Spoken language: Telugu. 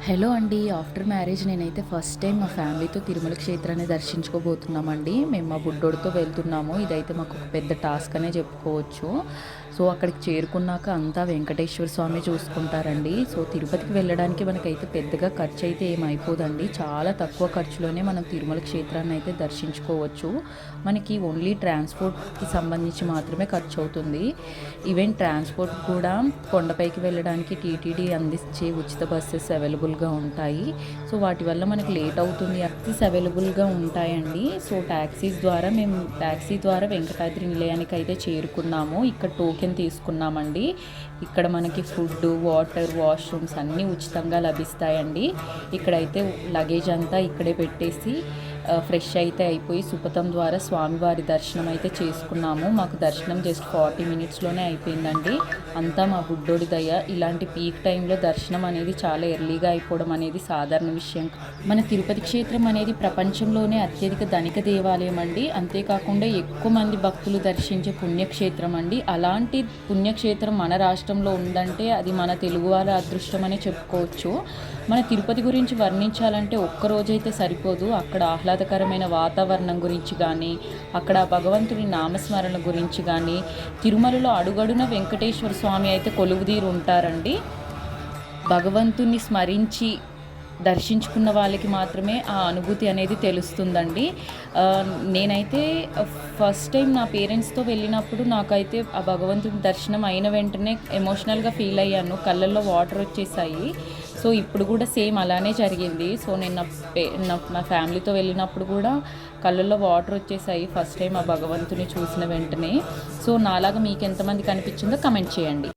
హలో అండి. ఆఫ్టర్ మ్యారేజ్ నేనైతే ఫస్ట్ టైం మా ఫ్యామిలీతో తిరుమల క్షేత్రాన్ని దర్శించుకోబోతున్నామండి. మేము మా బుడ్డోడితో వెళ్తున్నాము. ఇదైతే మాకు ఒక పెద్ద టాస్క్ అనే చెప్పుకోవచ్చు. సో అక్కడికి చేరుకున్నాక అంతా వెంకటేశ్వర స్వామి చూసుకుంటారండి. సో తిరుపతికి వెళ్ళడానికి మనకైతే పెద్దగా ఖర్చు అయితే ఏమైపోదండి. చాలా తక్కువ ఖర్చులోనే మనం తిరుమల క్షేత్రాన్ని అయితే దర్శించుకోవచ్చు. మనకి ఓన్లీ ట్రాన్స్పోర్ట్కి సంబంధించి మాత్రమే ఖర్చు అవుతుంది. ఈవెన్ ట్రాన్స్పోర్ట్ కూడా కొండపైకి వెళ్ళడానికి టీటీడీ అందించే ఉచిత బస్సెస్ అవైలబుల్గా ఉంటాయి. సో వాటి వల్ల మనకి లేట్ అవుతుంది. ట్యాక్సీస్ అవైలబుల్గా ఉంటాయండి. సో మేము ట్యాక్సీ ద్వారా వెంకటాద్రి నిలయానికి అయితే చేరుకున్నాము. ఇక్కడ టోకెన్ తీసుకున్నామండి. ఇక్కడ మనకి ఫుడ్, వాటర్, వాష్రూమ్స్ అన్నీ ఉచితంగా లభిస్తాయండి. ఇక్కడైతే లగేజ్ అంతా ఇక్కడే పెట్టేసి ఫ్రెష్ అయితే అయిపోయి సుపథం ద్వారా స్వామివారి దర్శనం అయితే చేసుకున్నాము. మాకు దర్శనం జస్ట్ 40 మినిట్స్లోనే అయిపోయిందండి. అంతా మా బుడ్డోడి దయ. ఇలాంటి పీక్ టైంలో దర్శనం అనేది చాలా ఎర్లీగా అయిపోవడం అనేది సాధారణ విషయం. మన తిరుపతి క్షేత్రం అనేది ప్రపంచంలోనే అత్యధిక ధనిక దేవాలయం అండి. అంతేకాకుండా ఎక్కువ మంది భక్తులు దర్శించే పుణ్యక్షేత్రం అండి. అలాంటి పుణ్యక్షేత్రం మన రాష్ట్రంలో ఉందంటే అది మన తెలుగు వాళ్ళ అదృష్టం అనే చెప్పుకోవచ్చు. మన తిరుపతి గురించి వర్ణించాలంటే ఒక్కరోజైతే సరిపోదు. అక్కడ ఆహ్లాదకరమైన వాతావరణం గురించి కానీ, అక్కడ భగవంతుడి నామస్మరణ గురించి కానీ, తిరుమలలో అడుగడున వెంకటేశ్వర స్వామి అయితే కొలువుదీరు ఉంటారండి. భగవంతుని స్మరించి దర్శించుకున్న వాళ్ళకి మాత్రమే ఆ అనుభూతి అనేది తెలుస్తుందండి. నేనైతే ఫస్ట్ టైం నా పేరెంట్స్తో వెళ్ళినప్పుడు నాకైతే ఆ భగవంతుని దర్శనం అయిన వెంటనే ఎమోషనల్గా ఫీల్ అయ్యాను. కళ్ళల్లో వాటర్ వచ్చేసాయి. సో ఇప్పుడు కూడా సేమ్ అలానే జరిగింది. సో నేను నా ఫ్యామిలీతో వెళ్ళినప్పుడు కూడా కళ్ళల్లో వాటర్ వచ్చేసాయి ఫస్ట్ టైం ఆ భగవంతుని చూసిన వెంటనే. సో నాలాగా మీకు ఎంతమంది కనిపించిందో కమెంట్ చేయండి.